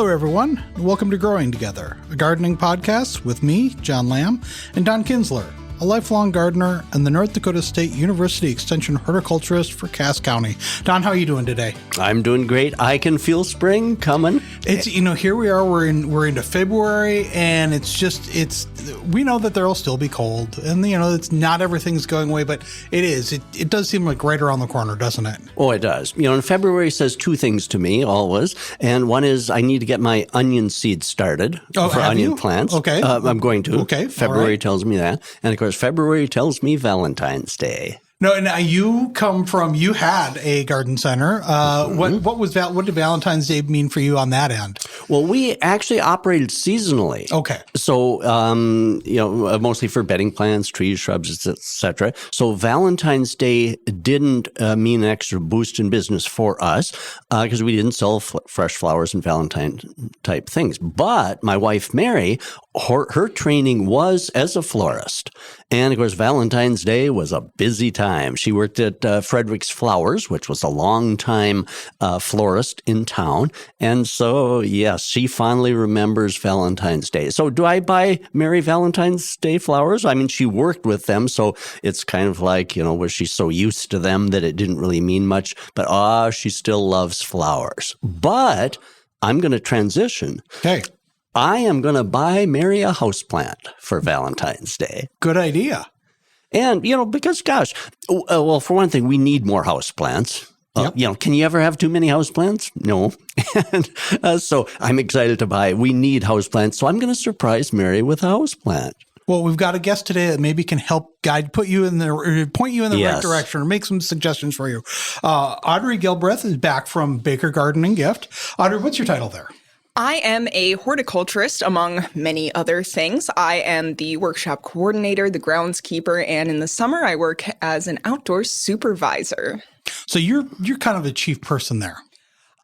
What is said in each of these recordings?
Hello, everyone, and welcome to Growing Together, a gardening podcast with me, John Lamb, and Don Kinsler, a lifelong gardener and the North Dakota State University Extension horticulturist for Cass County. Don, how are you doing today? I'm doing great. I can feel spring coming. It's, here we are, we're into February, and we know that there'll still be cold, and, it's not everything's going away, but it is. It does seem like right around the corner, doesn't it? Oh, it does. And February says two things to me, always, and one is I need to get my onion seeds started for onion plants. Okay. I'm going to. Okay. February tells me that, and of course, February tells me Valentine's Day. No, now you had a garden center. What did Valentine's Day mean for you on that end? Well, we actually operated seasonally. Okay. So, mostly for bedding plants, trees, shrubs, etc. So Valentine's Day didn't mean an extra boost in business for us because we didn't sell fresh flowers and Valentine type things. But my wife, Mary, her training was as a florist. And of course, Valentine's Day was a busy time. She worked at Frederick's Flowers, which was a long-time florist in town. And so, yes, she fondly remembers Valentine's Day. So do I buy Mary Valentine's Day flowers? I mean, she worked with them, so it's kind of like, was she so used to them that it didn't really mean much? But, she still loves flowers. But I'm going to transition. Okay. I am going to buy Mary a houseplant for Valentine's Day. Good idea. And, because, gosh, well, for one thing, we need more houseplants. Yep. Can you ever have too many houseplants? No. And so I'm excited to buy. We need houseplants. So I'm going to surprise Mary with a houseplant. Well, we've got a guest today that maybe can help point you in the right direction or make some suggestions for you. Audrey Gilbraith is back from Baker Garden and Gift. Audrey, what's your title there? I am a horticulturist, among many other things. I am the workshop coordinator, the groundskeeper, and in the summer I work as an outdoor supervisor. So you're kind of a chief person there.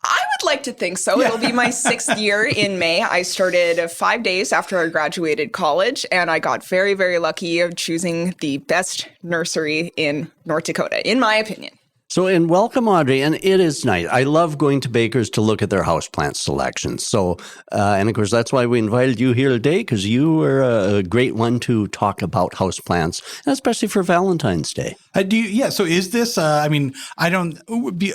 I would like to think so. It'll be my 6th year in May. I started 5 days after I graduated college, and I got very, very lucky of choosing the best nursery in North Dakota, in my opinion. So, and welcome, Audrey. And it is nice. I love going to Baker's to look at their houseplant selections. So, and of course, that's why we invited you here today, because you are a great one to talk about houseplants, especially for Valentine's Day. So is this, I don't,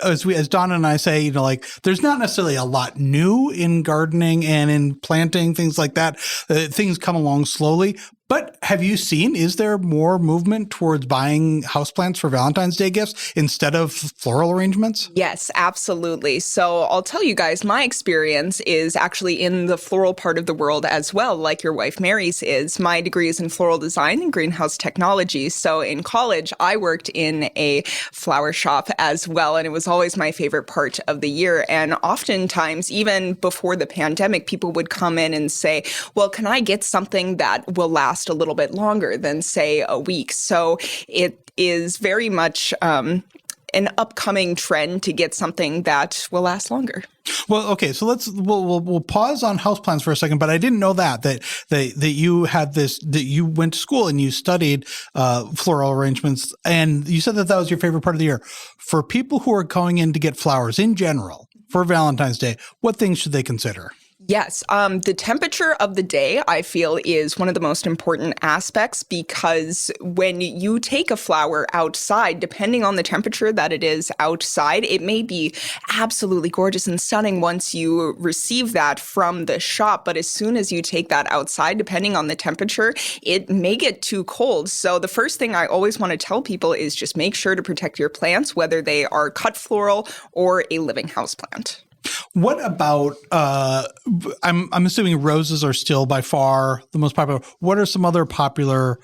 as Donna and I say, there's not necessarily a lot new in gardening and in planting, things like that. Things come along slowly. But have you seen, is there more movement towards buying houseplants for Valentine's Day gifts instead of floral arrangements? Yes, absolutely. So I'll tell you guys, my experience is actually in the floral part of the world as well, like your wife Mary's is. My degree is in floral design and greenhouse technology. So in college, I worked in a flower shop as well, and it was always my favorite part of the year. And oftentimes, even before the pandemic, people would come in and say, well, can I get something that will last a little bit longer than, say, a week? So it is very much an upcoming trend to get something that will last longer. Well, okay, so we'll pause on houseplants for a second, but I didn't know that you had this, that you went to school and you studied floral arrangements, and you said that was your favorite part of the year. For people who are going in to get flowers in general for Valentine's Day, what things should they consider? Yes. The temperature of the day, I feel, is one of the most important aspects, because when you take a flower outside, depending on the temperature that it is outside, it may be absolutely gorgeous and stunning once you receive that from the shop. But as soon as you take that outside, depending on the temperature, it may get too cold. So the first thing I always want to tell people is just make sure to protect your plants, whether they are cut floral or a living houseplant. What about, I'm assuming roses are still by far the most popular. What are some other popular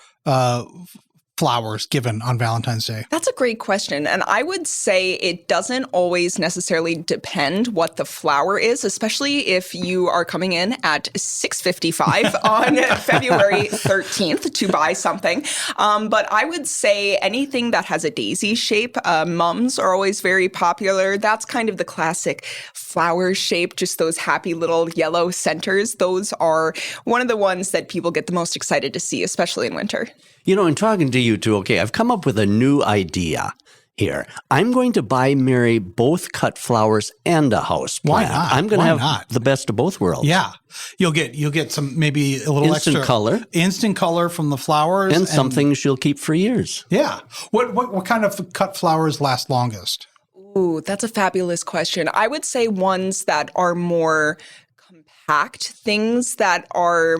flowers given on Valentine's Day? That's a great question. And I would say it doesn't always necessarily depend what the flower is, especially if you are coming in at 6:55 on February 13th to buy something. But I would say anything that has a daisy shape, mums are always very popular. That's kind of the classic flower shape, just those happy little yellow centers. Those are one of the ones that people get the most excited to see, especially in winter. In talking to you two, okay, I've come up with a new idea. here. I'm going to buy Mary both cut flowers and a house plant. Why not? I'm going to have not? the best of both worlds. Yeah. You'll get some, maybe a little Instant extra instant color from the flowers. And something she'll keep for years. Yeah. What kind of cut flowers last longest? Ooh, that's a fabulous question. I would say ones that are more compact, things that are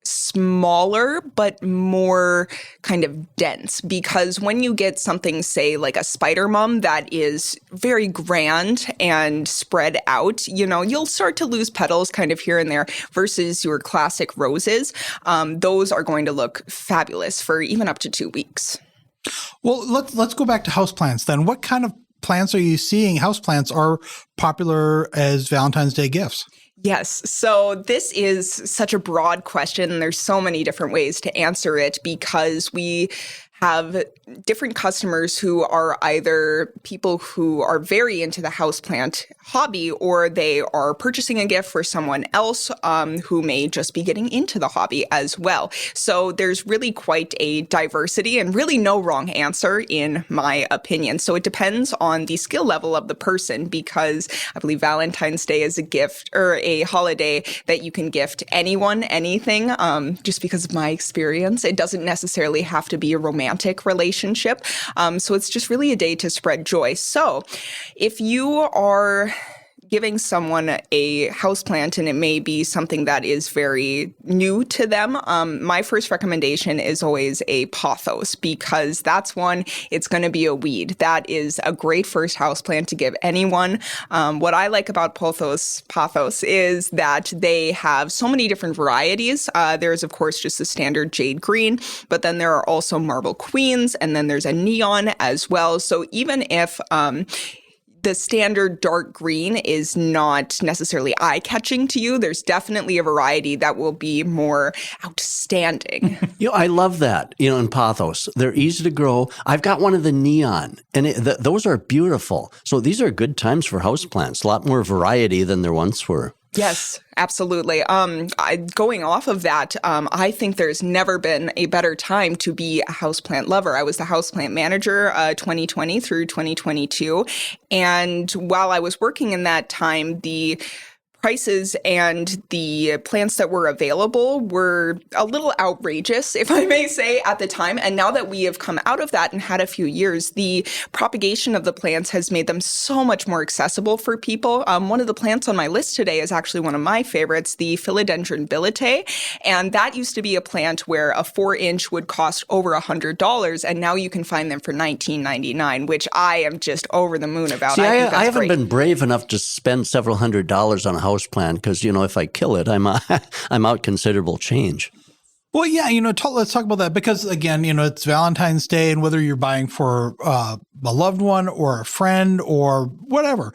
smaller but more kind of dense, because when you get something, say like a spider mum that is very grand and spread out, you'll start to lose petals kind of here and there, versus your classic roses. Those are going to look fabulous for even up to 2 weeks. Well, let's go back to houseplants then. What kind of plants are you seeing? Houseplants are popular as Valentine's Day gifts. Yes. So this is such a broad question. There's so many different ways to answer it, because we have different customers who are either people who are very into the houseplant hobby, or they are purchasing a gift for someone else who may just be getting into the hobby as well. So there's really quite a diversity and really no wrong answer in my opinion. So it depends on the skill level of the person, because I believe Valentine's Day is a gift or a holiday that you can gift anyone, anything, just because of my experience. It doesn't necessarily have to be a romantic relationship. So it's just really a day to spread joy. So if you are giving someone a houseplant and it may be something that is very new to them, my first recommendation is always a pothos, because that's one, it's going to be a weed. That is a great first houseplant to give anyone. What I like about pothos is that they have so many different varieties. There's, of course, just the standard jade green, but then there are also marble queens, and then there's a neon as well. So even if the standard dark green is not necessarily eye-catching to you, there's definitely a variety that will be more outstanding. I love that, in pothos. They're easy to grow. I've got one of the neon, and those are beautiful. So these are good times for houseplants, a lot more variety than there once were. Yes, absolutely. Going off of that, I think there's never been a better time to be a houseplant lover. I was the houseplant manager 2020 through 2022. And while I was working in that time, the prices and the plants that were available were a little outrageous, if I may say, at the time. And now that we have come out of that and had a few years, the propagation of the plants has made them so much more accessible for people. One of the plants on my list today is actually one of my favorites, the philodendron bouquet. And that used to be a plant where a 4-inch would cost over $100, and now you can find them for $19.99, which I am just over the moon about. See, I haven't been brave enough to spend several $100s on a houseplant, because if I kill it, I'm out considerable change. Well, yeah, let's talk about that, because again, it's Valentine's Day, and whether you're buying for a loved one or a friend or whatever,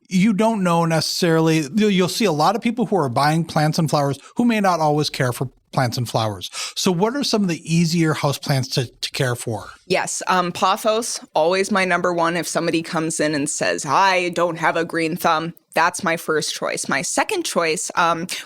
you don't know necessarily. You'll see a lot of people who are buying plants and flowers who may not always care for plants and flowers. So what are some of the easier houseplants to care for? Yes. Pothos, always my number one. If somebody comes in and says, I don't have a green thumb, that's my first choice. My second choice,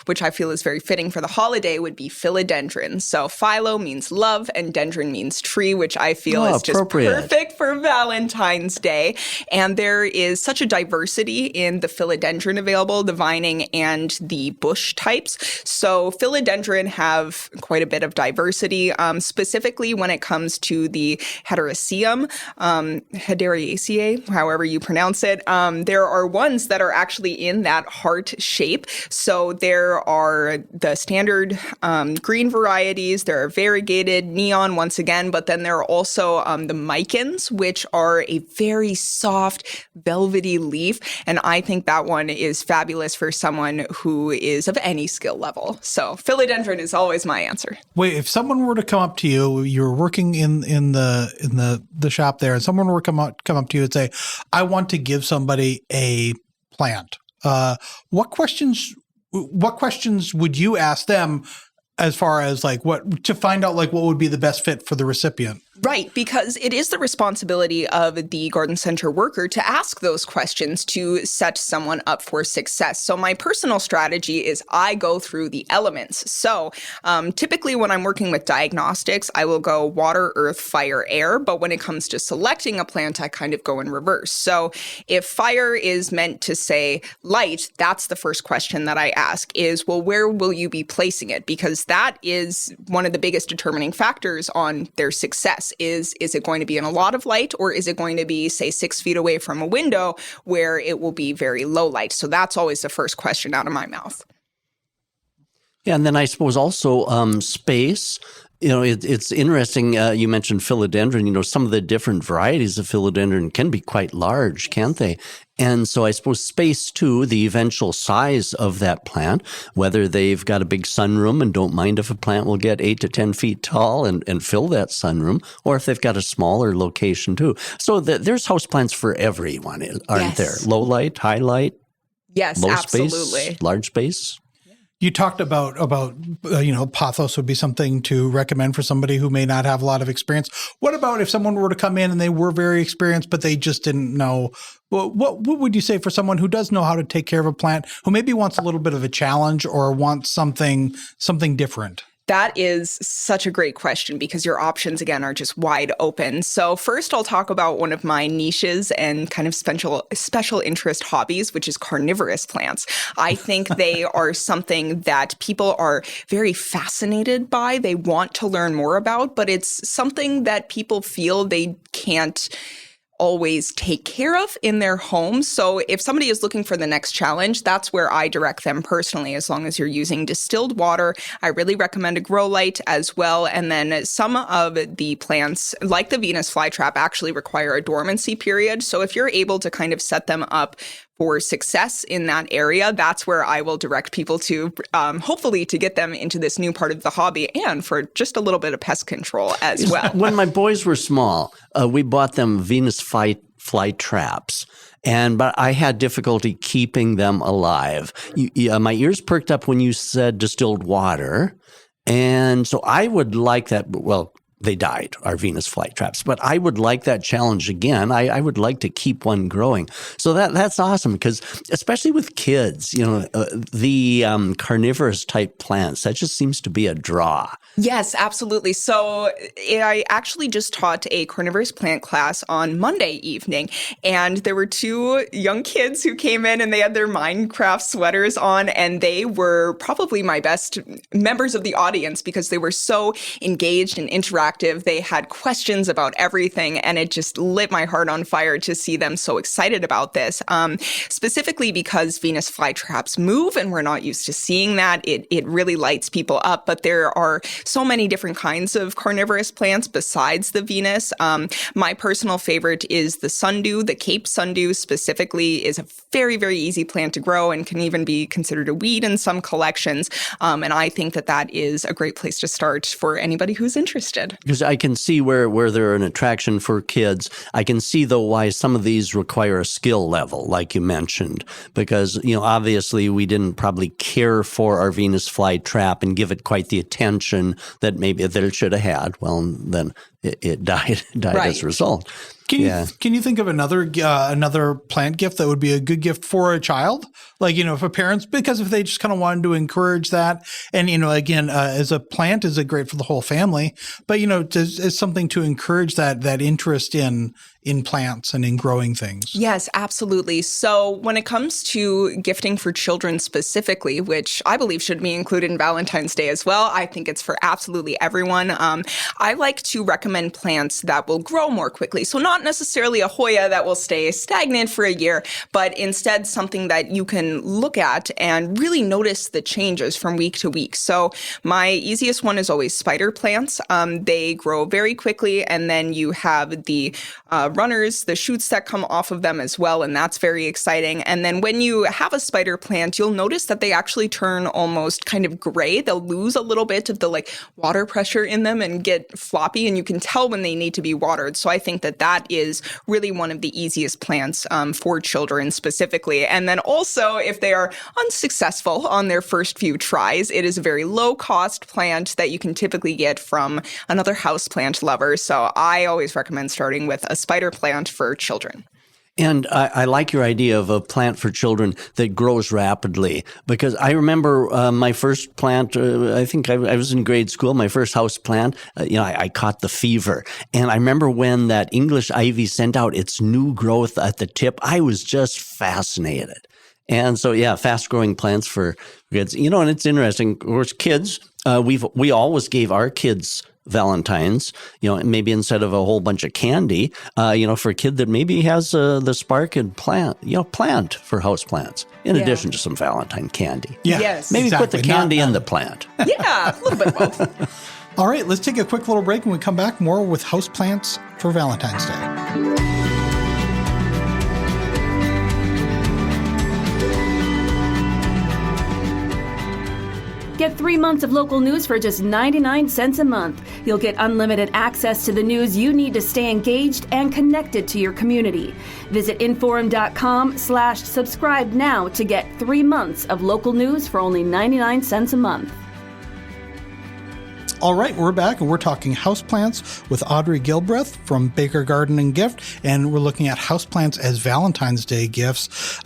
which I feel is very fitting for the holiday, would be philodendron. So philo means love and dendron means tree, which I feel is just perfect for Valentine's Day. And there is such a diversity in the philodendron available, the vining and the bush types. So philodendron have quite a bit of diversity, specifically when it comes to the heteroecium, hederaceae, however you pronounce it. There are ones that are actually in that heart shape. So there are the standard green varieties, there are variegated, neon once again, but then there are also the micans, which are a very soft, velvety leaf. And I think that one is fabulous for someone who is of any skill level. So philodendron is always my answer. Wait, if someone were to come up to you, you're working in the shop there, and someone were to come up to you and say, I want to give somebody a plant. What questions would you ask them as far as what to find out what would be the best fit for the recipient? Right, because it is the responsibility of the garden center worker to ask those questions to set someone up for success. So my personal strategy is I go through the elements. So typically when I'm working with diagnostics, I will go water, earth, fire, air. But when it comes to selecting a plant, I kind of go in reverse. So if fire is meant to say light, that's the first question that I ask is, well, where will you be placing it? Because that is one of the biggest determining factors on their success. Is it going to be in a lot of light, or is it going to be, say, 6 feet away from a window where it will be very low light? So that's always the first question out of my mouth. Yeah, and then I suppose also space. It's interesting. You mentioned philodendron. Some of the different varieties of philodendron can be quite large, can't they? And so I suppose space, too, the eventual size of that plant, whether they've got a big sunroom and don't mind if a plant will get 8 to 10 feet tall and fill that sunroom, or if they've got a smaller location, too. So there's houseplants for everyone, aren't there? Low light, high light, yes, low absolutely. space, large space. You talked about pothos would be something to recommend for somebody who may not have a lot of experience. What about if someone were to come in and they were very experienced, but they just didn't know? What would you say for someone who does know how to take care of a plant, who maybe wants a little bit of a challenge or wants something different? That is such a great question because your options, again, are just wide open. So first, I'll talk about one of my niches and kind of special interest hobbies, which is carnivorous plants. I think they are something that people are very fascinated by. They want to learn more about, but it's something that people feel they can't always take care of in their home. So if somebody is looking for the next challenge, that's where I direct them personally. As long as you're using distilled water, I really recommend a grow light as well. And then some of the plants, like the Venus flytrap, actually require a dormancy period. So if you're able to kind of set them up for success in that area, that's where I will direct people to, hopefully to get them into this new part of the hobby and for just a little bit of pest control as well. When my boys were small, we bought them Venus fly traps. But I had difficulty keeping them alive. My ears perked up when you said distilled water. And so I would like that. Well, they died, our Venus flytraps. But I would like that challenge again. I would like to keep one growing. So that's awesome because especially with kids, the carnivorous type plants, that just seems to be a draw. Yes, absolutely. So I actually just taught a carnivorous plant class on Monday evening, and there were 2 young kids who came in and they had their Minecraft sweaters on, and they were probably my best members of the audience because they were so engaged and interactive. They had questions about everything, and it just lit my heart on fire to see them so excited about this, specifically because Venus flytraps move, and we're not used to seeing that. It really lights people up, but there are so many different kinds of carnivorous plants besides the Venus. My personal favorite is the sundew. The Cape sundew specifically is a very, very easy plant to grow and can even be considered a weed in some collections. And I think that is a great place to start for anybody who's interested. Because I can see where they're an attraction for kids. I can see, though, why some of these require a skill level, like you mentioned, because, obviously we didn't probably care for our Venus flytrap and give it quite the attention that maybe that it should have had. Well, then it died right. As a result. Can you think of another plant gift that would be a good gift for a child? Like, for parents, because if they just kind of wanted to encourage that, and, again, as a plant, is it great for the whole family? But, is something to encourage that interest in plants and in growing things. Yes, absolutely. So when it comes to gifting for children specifically, which I believe should be included in Valentine's Day as well, I think it's for absolutely everyone. I like to recommend plants that will grow more quickly. So not necessarily a Hoya that will stay stagnant for a year, but instead something that you can look at and really notice the changes from week to week. So my easiest one is always spider plants. They grow very quickly, and then you have the runners, the shoots that come off of them as well, and that's very exciting. And then when you have a spider plant, you'll notice that they actually turn almost kind of gray. They'll lose a little bit of the water pressure in them and get floppy, and you can tell when they need to be watered. So I think that is really one of the easiest plants for children specifically. And then also, if they are unsuccessful on their first few tries, it is a very low-cost plant that you can typically get from another houseplant lover. So I always recommend starting with a spider plant for children. And I like your idea of a plant for children that grows rapidly, because I remember my first plant, I think I was in grade school, my first house plant, I caught the fever. And I remember when that English ivy sent out its new growth at the tip, I was just fascinated. And so, fast growing plants for kids, and it's interesting. Of course, kids, we always gave our kids Valentines, maybe instead of a whole bunch of candy, for a kid that maybe has the spark and plant for house plants, in addition to some Valentine candy. Yeah, yes, maybe exactly. put the candy in the plant. Yeah, a little bit of both. All right, let's take a quick little break. When we come back, more with houseplants for Valentine's Day. Get 3 months of local news for just 99 cents a month. You'll get unlimited access to the news you need to stay engaged and connected to your community. Visit inforum.com/subscribe now to get 3 months of local news for only 99 cents a month. All right, we're back, and we're talking houseplants with Audrey Gilbraith from Baker Garden and Gift, and we're looking at houseplants as Valentine's Day gifts.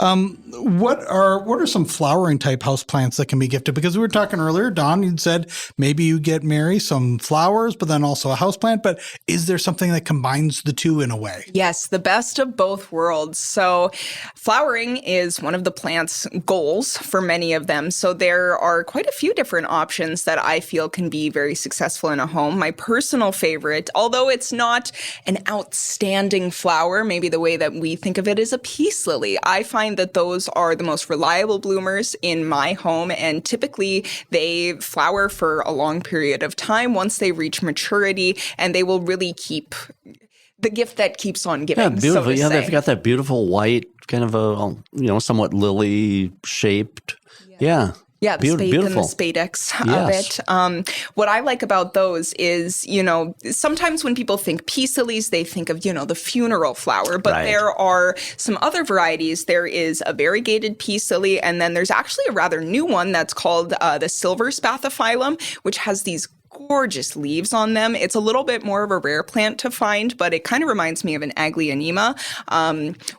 What are some flowering type houseplants that can be gifted? Because we were talking earlier, Dawn, you'd said maybe you get Mary some flowers, but then also a houseplant. But is there something that combines the two in a way? Yes, the best of both worlds. So flowering is one of the plant's goals for many of them. So there are quite a few different options that I feel can be very successful in a home. My personal favorite, although it's not an outstanding flower, maybe the way that we think of it, is a peace lily. I find that those are the most reliable bloomers in my home, and typically they flower for a long period of time once they reach maturity, and they will really keep the gift that keeps on giving. Yeah, beautiful. So to say. They've got that beautiful white, kind of a somewhat lily shaped. Yeah. Yeah, the spade beautiful. and the spadix Yes. of it. What I like about those is, sometimes when people think peace lilies, they think of, the funeral flower. But Right. there are some other varieties. There is a variegated peace lily, and then there's actually a rather new one that's called the silver spathiphyllum, which has these gorgeous leaves on them. It's a little bit more of a rare plant to find, but it kind of reminds me of an aglaonema,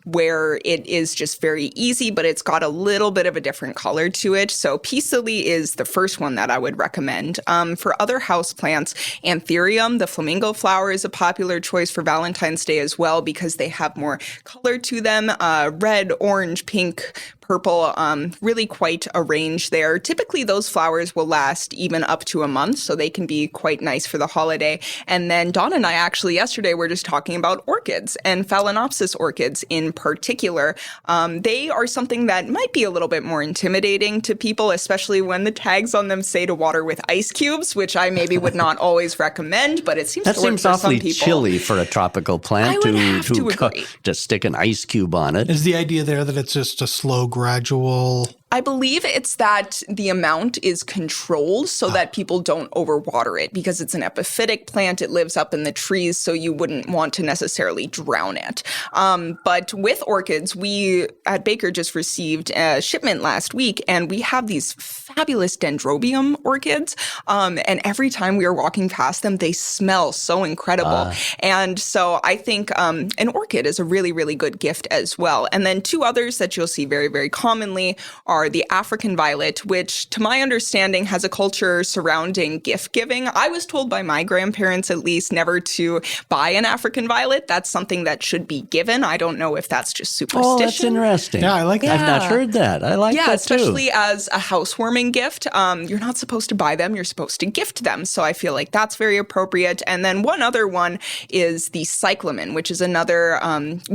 where it is just very easy, but it's got a little bit of a different color to it. So peace lily is the first one that I would recommend. For other house plants, anthurium, the flamingo flower, is a popular choice for Valentine's Day as well because they have more color to them. Red, orange, pink, purple, really quite a range there. Typically, those flowers will last even up to a month, so they can be quite nice for the holiday. And then Dawn and I actually yesterday were just talking about orchids, and Phalaenopsis orchids in particular. They are something that might be a little bit more intimidating to people, especially when the tags on them say to water with ice cubes, which I maybe would not always recommend, but it seems That to work seems for some awfully people. chilly for a tropical plant I would have to agree. to stick an ice cube on it. Is the idea there that it's just a slow, gradual? I believe it's that the amount is controlled so that people don't overwater it because it's an epiphytic plant. It lives up in the trees, so you wouldn't want to necessarily drown it. But with orchids, we at Baker just received a shipment last week, and we have these fabulous dendrobium orchids. And every time we are walking past them, they smell so incredible. And so I think an orchid is a really, really good gift as well. And then two others that you'll see very, very commonly are the African violet, which to my understanding has a culture surrounding gift giving. I was told by my grandparents at least never to buy an African violet. That's something that should be given. I don't know if that's just superstition. Oh, that's interesting. Yeah, I like that. I've not heard that. I like that too. Especially as a housewarming gift. You're not supposed to buy them. You're supposed to gift them. So I feel like that's very appropriate. And then one other one is the cyclamen, which is another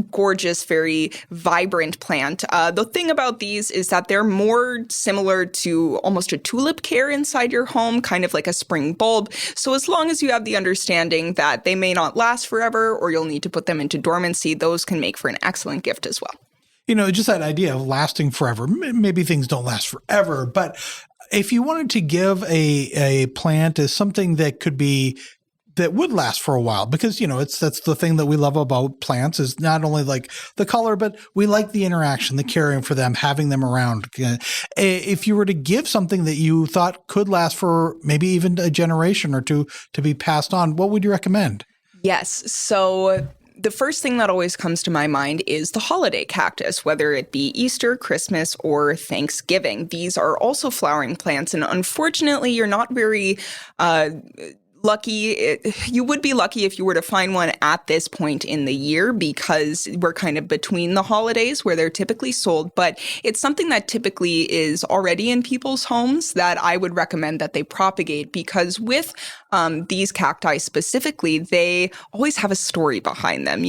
gorgeous, very vibrant plant. The thing about these is that they're more similar to almost a tulip care inside your home, kind of like a spring bulb. So as long as you have the understanding that they may not last forever or you'll need to put them into dormancy, those can make for an excellent gift as well. Just that idea of lasting forever. Maybe things don't last forever, but if you wanted to give a plant as something that could be that would last for a while, because that's the thing that we love about plants is not only like the color, but we like the interaction, the caring for them, having them around. If you were to give something that you thought could last for maybe even a generation or two to be passed on, what would you recommend? Yes. So the first thing that always comes to my mind is the holiday cactus, whether it be Easter, Christmas, or Thanksgiving. These are also flowering plants, and unfortunately, you're not very lucky. You would be lucky if you were to find one at this point in the year, because we're kind of between the holidays where they're typically sold, but it's something that typically is already in people's homes that I would recommend that they propagate, because with these cacti specifically, they always have a story behind them,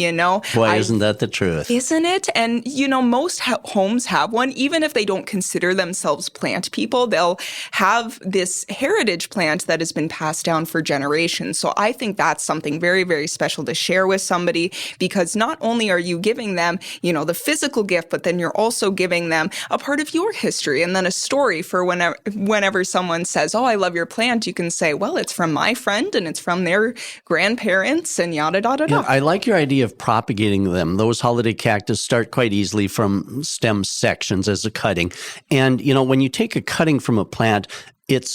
Boy, isn't that the truth? Isn't it? And, most homes have one. Even if they don't consider themselves plant people, they'll have this heritage plant that has been passed down for generations. So I think that's something very, very special to share with somebody, because not only are you giving them, the physical gift, but then you're also giving them a part of your history and then a story for whenever someone says, "Oh, I love your plant," you can say, "Well, it's from my friend and it's from their grandparents," and yada, yada, yada. I like your idea of propagating them. Those holiday cactus start quite easily from stem sections as a cutting. And, when you take a cutting from a plant, it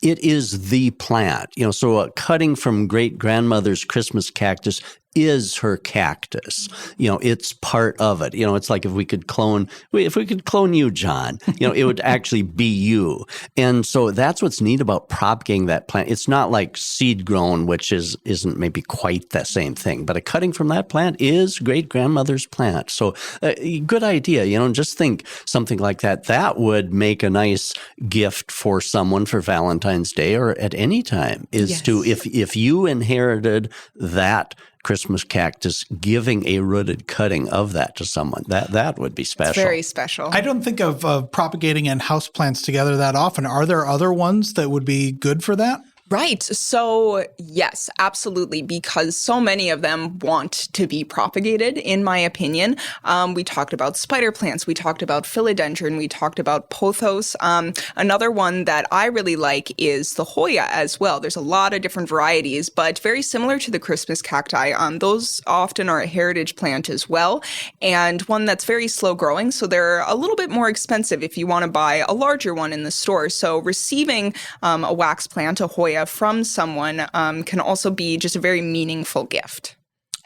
is the plant. So a cutting from great grandmother's Christmas cactus is her cactus. It's part of it. It's like if we could clone you, John, it would actually be you. And so that's what's neat about propagating that plant. It's not like seed grown, which isn't maybe quite the same thing, but a cutting from that plant is great grandmother's plant. So good idea. Just think something like that. That would make a nice gift for someone for Valentine's Day or at any time, is to, if you inherited that Christmas cactus, giving a rooted cutting of that to someone, that would be special. It's very special. I don't think of propagating and houseplants together that often. Are there other ones that would be good for that? Right. So yes, absolutely, because so many of them want to be propagated, in my opinion. We talked about spider plants. We talked about philodendron. We talked about pothos. Another one that I really like is the Hoya as well. There's a lot of different varieties, but very similar to the Christmas cacti. Those often are a heritage plant as well, and one that's very slow growing. So they're a little bit more expensive if you want to buy a larger one in the store. So receiving a wax plant, a Hoya, from someone can also be just a very meaningful gift.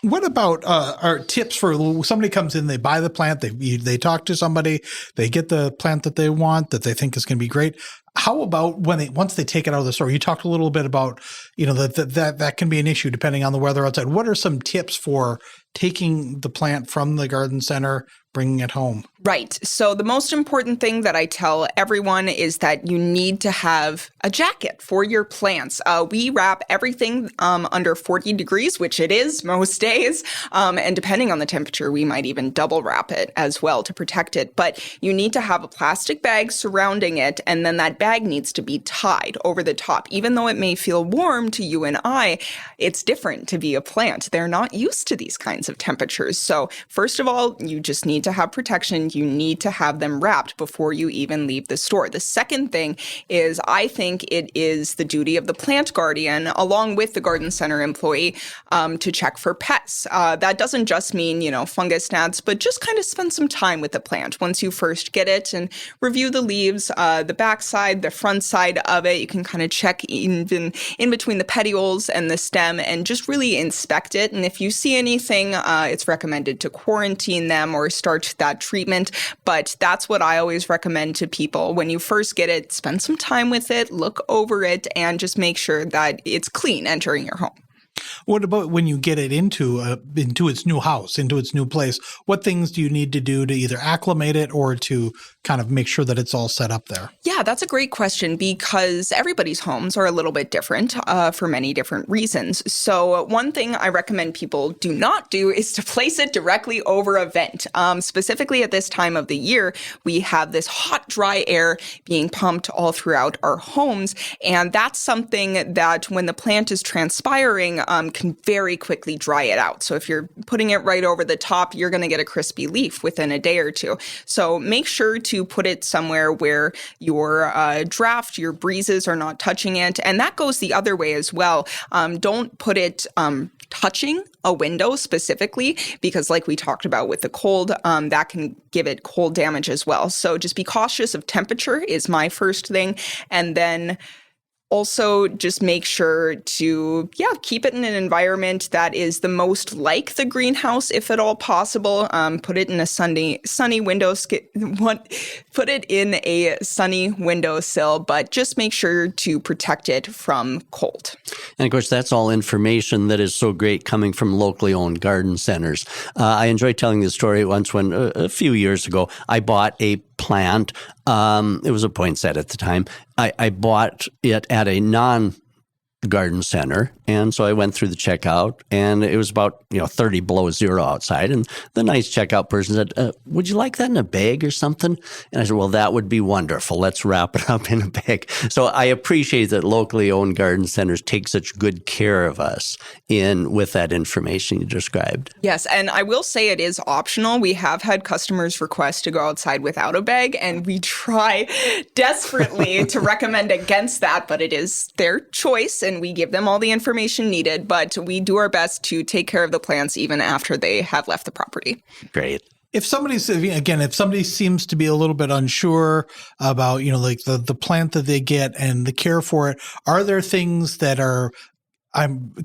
What about our tips for somebody comes in, they buy the plant, they talk to somebody, they get the plant that they want, that they think is going to be great. How about once they take it out of the store? You talked a little bit about, that can be an issue depending on the weather outside. What are some tips for taking the plant from the garden center, bringing it home? Right. So the most important thing that I tell everyone is that you need to have a jacket for your plants. We wrap everything under 40 degrees, which it is most days. And depending on the temperature, we might even double wrap it as well to protect it. But you need to have a plastic bag surrounding it, and then that bag needs to be tied over the top. Even though it may feel warm to you and I, it's different to be a plant. They're not used to these kinds of temperatures. So first of all, you just need to have protection. You need to have them wrapped before you even leave the store. The second thing is, I think it is the duty of the plant guardian, along with the garden center employee, to check for pests. That doesn't just mean, fungus gnats, but just kind of spend some time with the plant once you first get it and review the leaves, the back side, the front side of it. You can kind of check even in between the petioles and the stem and just really inspect it. And if you see anything, it's recommended to quarantine them or start that treatment. But that's what I always recommend to people. When you first get it, spend some time with it, look over it, and just make sure that it's clean entering your home. What about when you get it into its new house, into its new place? What things do you need to do to either acclimate it or to kind of make sure that it's all set up there? Yeah, that's a great question, because everybody's homes are a little bit different for many different reasons. So one thing I recommend people do not do is to place it directly over a vent. Specifically at this time of the year, we have this hot, dry air being pumped all throughout our homes. And that's something that when the plant is transpiring, can very quickly dry it out. So if you're putting it right over the top, you're going to get a crispy leaf within a day or two. So make sure to put it somewhere where your draft, your breezes are not touching it. And that goes the other way as well. Don't put it touching a window specifically, because like we talked about with the cold, that can give it cold damage as well. So just be cautious of temperature is my first thing. And then also just make sure to, keep it in an environment that is the most like the greenhouse, if at all possible. Put it in a sunny put it in a sunny windowsill, but just make sure to protect it from cold. And of course, that's all information that is so great coming from locally owned garden centers. I enjoyed telling this story once when a few years ago, I bought a plant. It was a poinsettia at the time. I bought it at a non-garden center. And so I went through the checkout, and it was about 30 below zero outside. And the nice checkout person said, would you like that in a bag or something? And I said, well, that would be wonderful. Let's wrap it up in a bag. So I appreciate that locally owned garden centers take such good care of us with that information you described. Yes, and I will say it is optional. We have had customers request to go outside without a bag, and we try desperately to recommend against that, but it is their choice, and we give them all the information needed, but we do our best to take care of the plants even after they have left the property. Great. If somebody seems to be a little bit unsure about, like the plant that they get and the care for it, are there things that are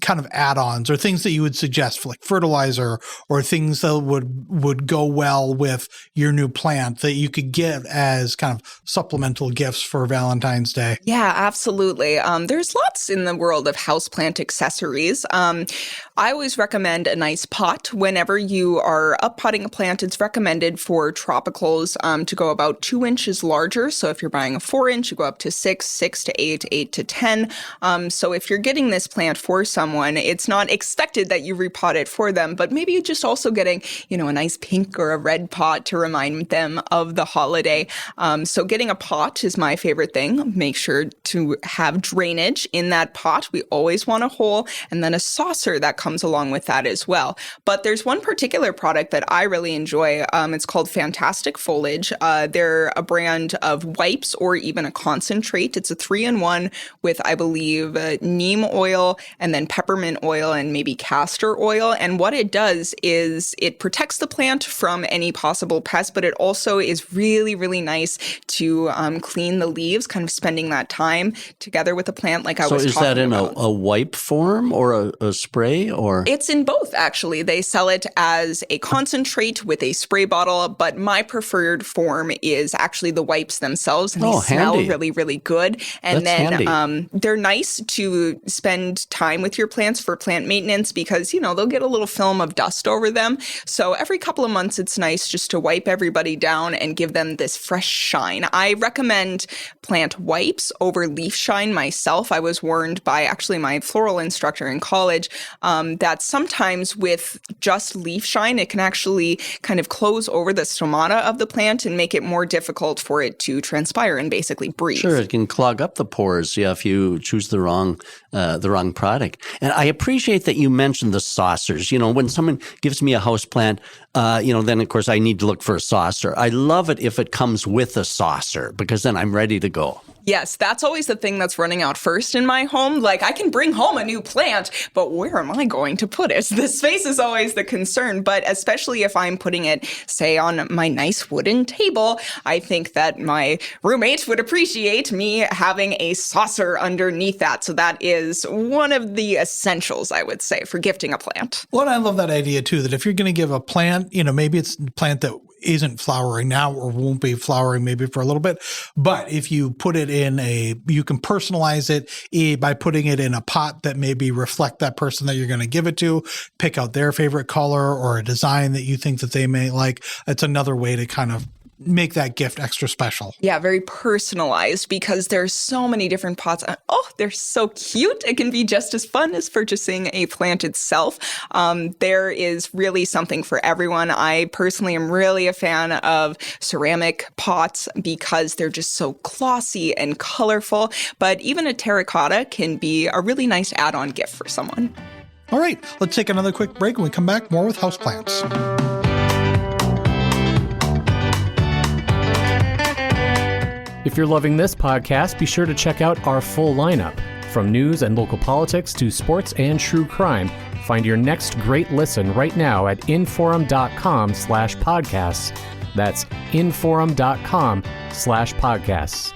kind of add-ons or things that you would suggest for like fertilizer or things that would go well with your new plant that you could get as kind of supplemental gifts for Valentine's Day? Yeah, absolutely. There's lots in the world of houseplant accessories. I always recommend a nice pot. Whenever you are uppotting a plant, it's recommended for tropicals to go about 2 inches larger. So if you're buying a 4-inch, you go up to 6 to 8, 8 to 10. So if you're getting this plant for someone, it's not expected that you repot it for them, but maybe you're just also getting, a nice pink or a red pot to remind them of the holiday. So getting a pot is my favorite thing. Make sure to have drainage in that pot. We always want a hole, and then a saucer that comes along with that as well. But there's one particular product that I really enjoy. It's called Fantastic Foliage. They're a brand of wipes or even a concentrate. It's a 3-in-1 with, I believe, neem oil and then peppermint oil and maybe castor oil. And what it does is it protects the plant from any possible pest, but it also is really, really nice to clean the leaves, kind of spending that time together with the plant like I was talking about. So is that in a wipe form or a spray? Or it's in both, actually. They sell it as a concentrate with a spray bottle, but my preferred form is actually the wipes themselves, and they smell really, really good. And they're nice to spend time with your plants for plant maintenance because, they'll get a little film of dust over them. So every couple of months, it's nice just to wipe everybody down and give them this fresh shine. I recommend plant wipes over leaf shine myself. I was warned by actually my floral instructor in college that sometimes with just leaf shine, it can actually kind of close over the stomata of the plant and make it more difficult for it to transpire and basically breathe. Sure, it can clog up the pores if you choose the wrong product. And I appreciate that you mentioned the saucers. When someone gives me a house plant, then of course I need to look for a saucer. I love it if it comes with a saucer because then I'm ready to go. Yes, that's always the thing that's running out first in my home. Like, I can bring home a new plant, but where am I going to put it? The space is always the concern, but especially if I'm putting it, say, on my nice wooden table, I think that my roommate would appreciate me having a saucer underneath that. So that is one of the essentials, I would say, for gifting a plant. Well, I love that idea, too, that if you're going to give a plant, maybe it's a plant that isn't flowering now or won't be flowering maybe for a little bit. But if you put it you can personalize it by putting it in a pot that maybe reflect that person that you're going to give it to, pick out their favorite color or a design that you think that they may like. It's another way to kind of make that gift extra special. Yeah, very personalized because there's so many different pots. Oh, they're so cute. It can be just as fun as purchasing a plant itself. There is really something for everyone. I personally am really a fan of ceramic pots because they're just so glossy and colorful. But even a terracotta can be a really nice add-on gift for someone. All right, let's take another quick break. When we come back, more with houseplants. If you're loving this podcast, be sure to check out our full lineup. From news and local politics to sports and true crime, find your next great listen right now at inforum.com/podcasts. That's inforum.com/podcasts.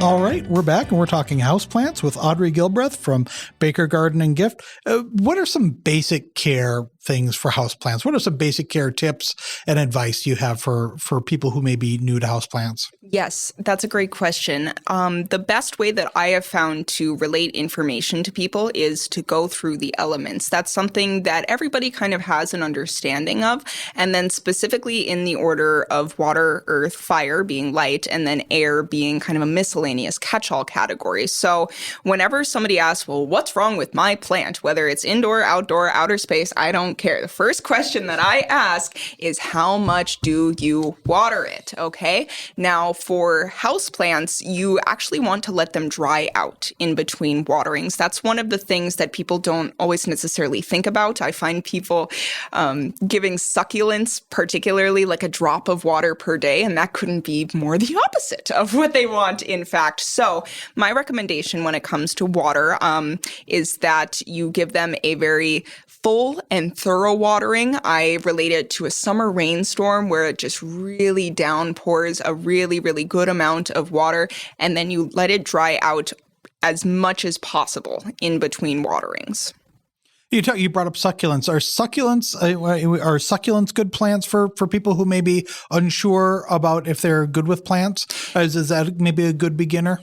All right, we're back and we're talking houseplants with Audrey Gilbraith from Baker Garden and Gift. What are some basic care things for houseplants? What are some basic care tips and advice you have for people who may be new to houseplants? Yes, that's a great question. The best way that I have found to relate information to people is to go through the elements. That's something that everybody kind of has an understanding of. And then specifically in the order of water, earth, fire being light, and then air being kind of a miscellaneous catch-all category. So whenever somebody asks, well, what's wrong with my plant? Whether it's indoor, outdoor, outer space, I don't care. The first question that I ask is, how much do you water it? Okay. Now, for houseplants, you actually want to let them dry out in between waterings. That's one of the things that people don't always necessarily think about. I find people giving succulents, particularly like a drop of water per day, and that couldn't be more the opposite of what they want, in fact. So my recommendation when it comes to water is that you give them a very full and thorough watering. I relate it to a summer rainstorm where it just really downpours a really, really good amount of water, and then you let it dry out as much as possible in between waterings. You brought up succulents. Are succulents good plants for people who may be unsure about if they're good with plants? Is that maybe a good beginner?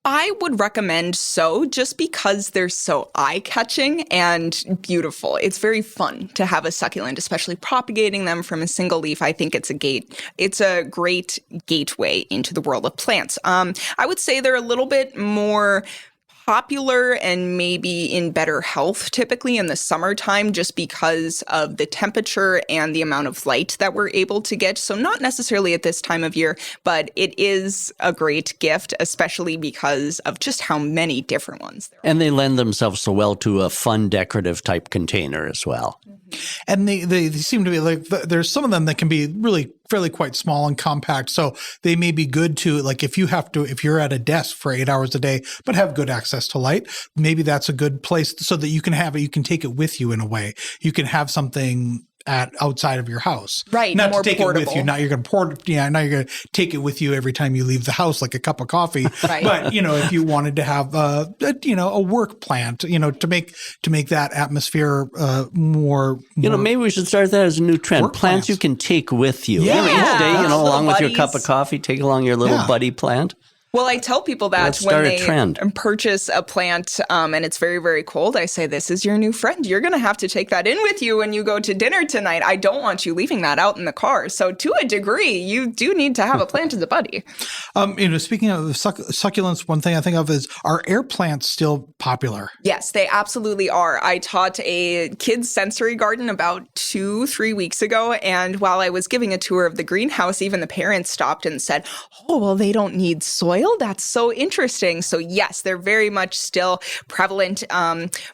I would recommend so, just because they're so eye-catching and beautiful. It's very fun to have a succulent, especially propagating them from a single leaf. I think it's a great gateway into the world of plants. I would say they're a little bit more popular and maybe in better health typically in the summertime, just because of the temperature and the amount of light that we're able to get. So not necessarily at this time of year, but it is a great gift, especially because of just how many different ones there are. And they lend themselves so well to a fun decorative type container as well. And they seem to be like, there's some of them that can be really fairly quite small and compact. So they may be good to, like, if you're at a desk for 8 hours a day, but have good access to light, maybe that's a good place so that you can take it with you in a way. You can have something outside of your house. Right. Not more to take portable. it with you. Now you're going to now you're going to take it with you every time you leave the house, like a cup of coffee. Right. But, if you wanted to have, a work plant, to make that atmosphere more. Maybe we should start that as a new trend. Plants you can take with you. Yeah. Each day, Little along with your buddies. cup of coffee, take along your little buddy plant. Well, I tell people that Let's when start a they trend. purchase a plant and it's very, very cold, I say, this is your new friend. You're going to have to take that in with you when you go to dinner tonight. I don't want you leaving that out in the car. So to a degree, you do need to have a plant as a buddy. Speaking of succulents, one thing I think of is, are air plants still popular? Yes, they absolutely are. I taught a kids' sensory garden about 2-3 weeks ago. And while I was giving a tour of the greenhouse, even the parents stopped and said, oh, well, they don't need soil. That's so interesting. So yes, they're very much still prevalent.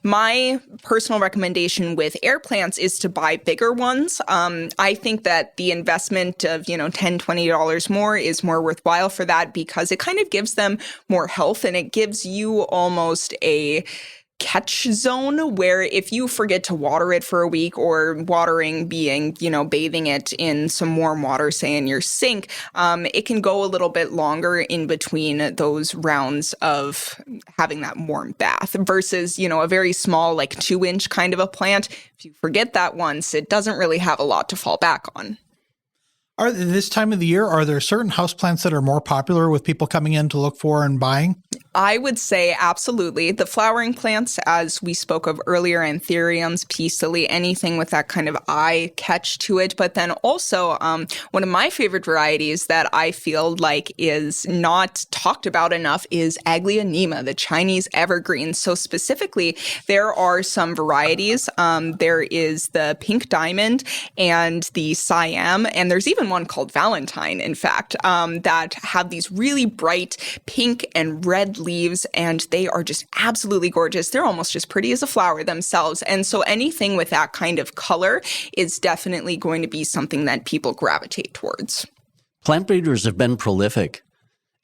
My personal recommendation with air plants is to buy bigger ones. I think that the investment of, $10, $20 more is more worthwhile for that, because it kind of gives them more health, and it gives you almost a catch zone where if you forget to water it for a week, or watering being, bathing it in some warm water, say in your sink, it can go a little bit longer in between those rounds of having that warm bath versus, a very small, like 2-inch kind of a plant. If you forget that once, it doesn't really have a lot to fall back on. This time of the year, are there certain houseplants that are more popular with people coming in to look for and buying? I would say absolutely. The flowering plants, as we spoke of earlier, anthuriums, peace-lily, anything with that kind of eye catch to it. But then also one of my favorite varieties that I feel like is not talked about enough is Aglaonema, the Chinese evergreen. So specifically, there are some varieties. There is the pink diamond and the Siam, and there's even even one called Valentine, in fact, that have these really bright pink and red leaves, and they are just absolutely gorgeous. They're almost as pretty as a flower themselves. And so anything with that kind of color is definitely going to be something that people gravitate towards. Plant breeders have been prolific.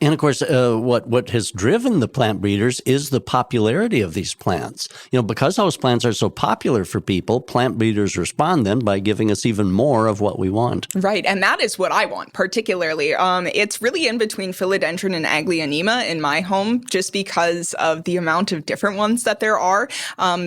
And of course, what has driven the plant breeders is the popularity of these plants. Because houseplants are so popular for people, plant breeders respond then by giving us even more of what we want. Right, and that is what I want particularly. It's really in between philodendron and aglaonema in my home, just because of the amount of different ones that there are.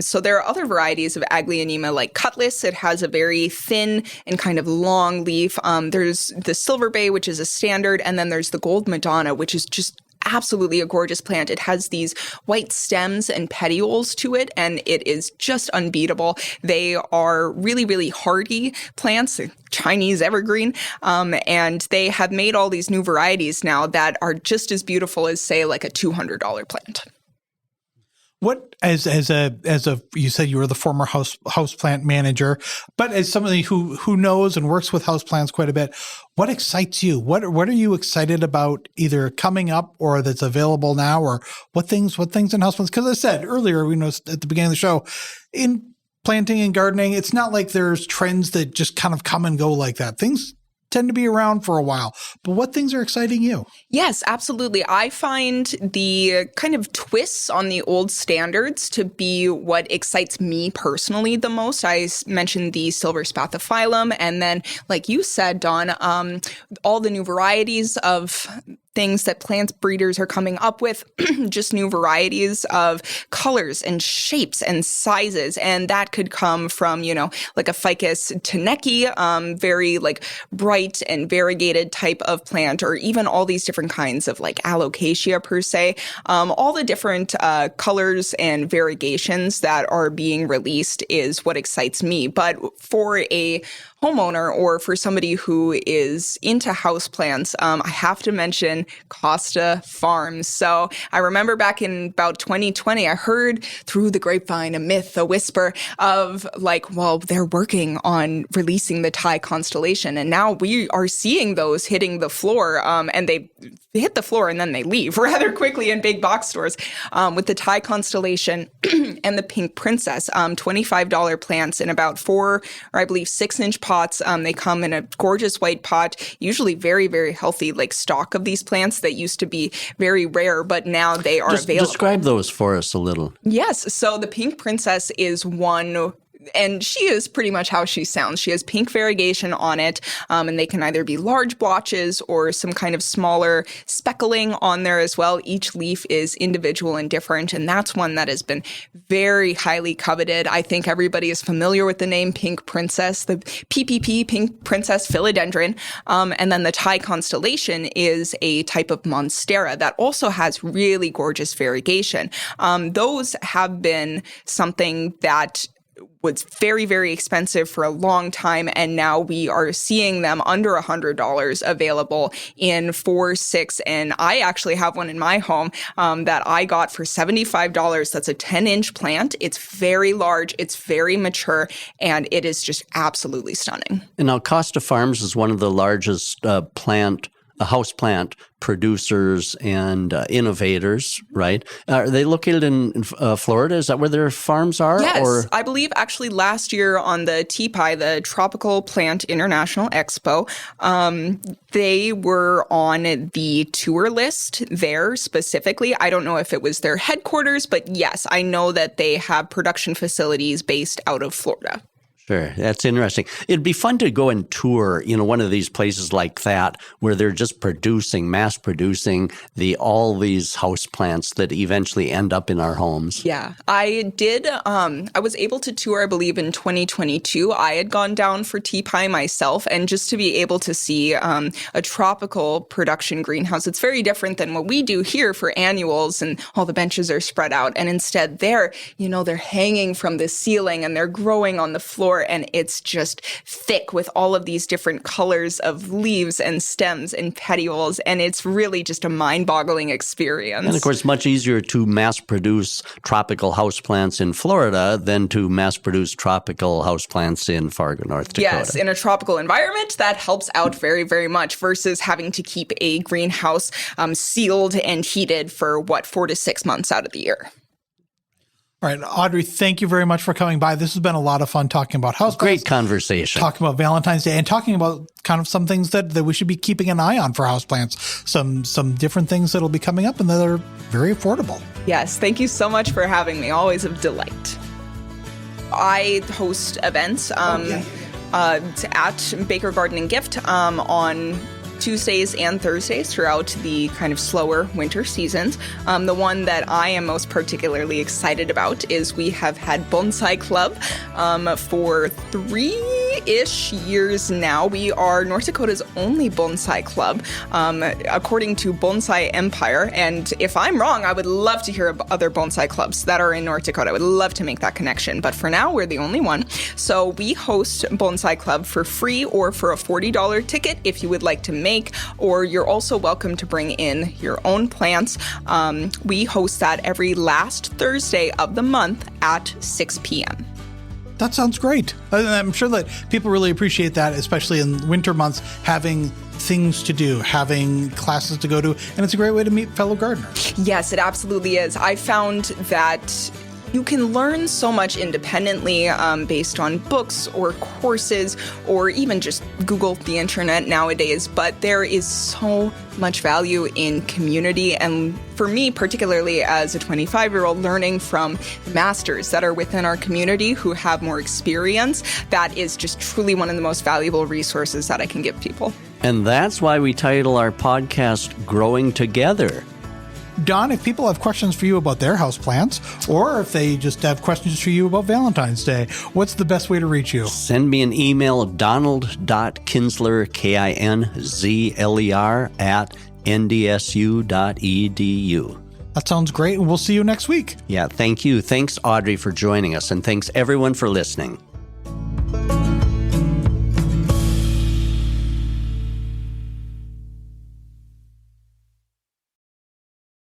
So there are other varieties of aglaonema like Cutlass. It has a very thin and kind of long leaf. There's the Silver Bay, which is a standard, and then there's the Gold Madonna, which is just absolutely a gorgeous plant. It has these white stems and petioles to it, and it is just unbeatable. They are really, really hardy plants, Chinese evergreen, and they have made all these new varieties now that are just as beautiful as, say, like a $200 plant. What, as a you said you were the former houseplant manager, but as somebody who knows and works with houseplants quite a bit, what excites you? What are you excited about, either coming up or that's available now, or what things in houseplants? Because I said earlier, at the beginning of the show, in planting and gardening, it's not like there's trends that just kind of come and go like that. Things tend to be around for a while. But what things are exciting you? Yes, absolutely. I find the kind of twists on the old standards to be what excites me personally the most. I mentioned the silver spathiphyllum, and then, like you said, Dawn, all the new varieties of things that plant breeders are coming up with, just new varieties of colors and shapes and sizes. And that could come from, like a Ficus teneki, very like bright and variegated type of plant, or even all these different kinds of like alocasia per se, all the different colors and variegations that are being released is what excites me. But for a homeowner or for somebody who is into houseplants, I have to mention Costa Farms. So I remember back in about 2020, I heard through the grapevine a myth, a whisper of like, well, they're working on releasing the Thai constellation. And now we are seeing those hitting the floor, and they hit the floor and then they leave rather quickly in big box stores, with the Thai constellation and the Pink Princess, $25 plants in about 4 or I believe 6-inch pots. They come in a gorgeous white pot, usually very, very healthy, like stock of these plants that used to be very rare, but now they are available. Describe those for us a little. Yes. So the Pink Princess is one, and she is pretty much how she sounds. She has pink variegation on it, and they can either be large blotches or some kind of smaller speckling on there as well. Each leaf is individual and different, and that's one that has been very highly coveted. I think everybody is familiar with the name Pink Princess, the PPP, Pink Princess Philodendron, and then the Thai constellation is a type of monstera that also has really gorgeous variegation. Those have been something that was very, very expensive for a long time, and now we are seeing them under $100 available in 4, 6, and I actually have one in my home that I got for $75. That's a 10-inch plant. It's very large, it's very mature, and it is just absolutely stunning. And now Costa Farms is one of the largest houseplant producers and innovators, right? Are they located in Florida? Is that where their farms are? Yes, or? I believe actually last year on the TPI, the Tropical Plant International Expo, they were on the tour list there specifically. I don't know if it was their headquarters, but yes, I know that they have production facilities based out of Florida. Sure. That's interesting. It'd be fun to go and tour, one of these places like that where they're just mass producing all these houseplants that eventually end up in our homes. Yeah, I did. I was able to tour, I believe, in 2022. I had gone down for TPI myself, and just to be able to see a tropical production greenhouse, it's very different than what we do here for annuals and all the benches are spread out. And instead they're hanging from the ceiling and they're growing on the floor. store, and it's just thick with all of these different colors of leaves and stems and petioles, and it's really just a mind-boggling experience. And of course, much easier to mass produce tropical houseplants in Florida than to mass produce tropical houseplants in Fargo, North Dakota. Yes, in a tropical environment, that helps out very, very much versus having to keep a greenhouse sealed and heated for 4 to 6 months out of the year. All right, Audrey, thank you very much for coming by. This has been a lot of fun talking about houseplants. Great conversation. Talking about Valentine's Day and talking about kind of some things that we should be keeping an eye on for houseplants. Some different things that'll be coming up and that are very affordable. Yes, thank you so much for having me. Always a delight. I host events at Baker Garden and Gift on Tuesdays and Thursdays throughout the kind of slower winter seasons. The one that I am most particularly excited about is we have had Bonsai Club for 3-ish years now. We are North Dakota's only bonsai club, according to Bonsai Empire. And if I'm wrong, I would love to hear of other bonsai clubs that are in North Dakota. I would love to make that connection. But for now, we're the only one. So we host Bonsai Club for free or for a $40 ticket if you would like to make, or you're also welcome to bring in your own plants. We host that every last Thursday of the month at 6 p.m. That sounds great. I'm sure that people really appreciate that, especially in winter months, having things to do, having classes to go to, and it's a great way to meet fellow gardeners. Yes, it absolutely is. I found that you can learn so much independently based on books or courses or even just Google the internet nowadays, but there is so much value in community. And for me, particularly as a 25-year-old, learning from masters that are within our community who have more experience, that is just truly one of the most valuable resources that I can give people. And that's why we title our podcast Growing Together. Don, if people have questions for you about their houseplants, or if they just have questions for you about Valentine's Day, what's the best way to reach you? Send me an email at donald.kinsler, KINZLER, @ndsu.edu. That sounds great, and we'll see you next week. Yeah, thank you. Thanks, Audrey, for joining us, and thanks everyone for listening.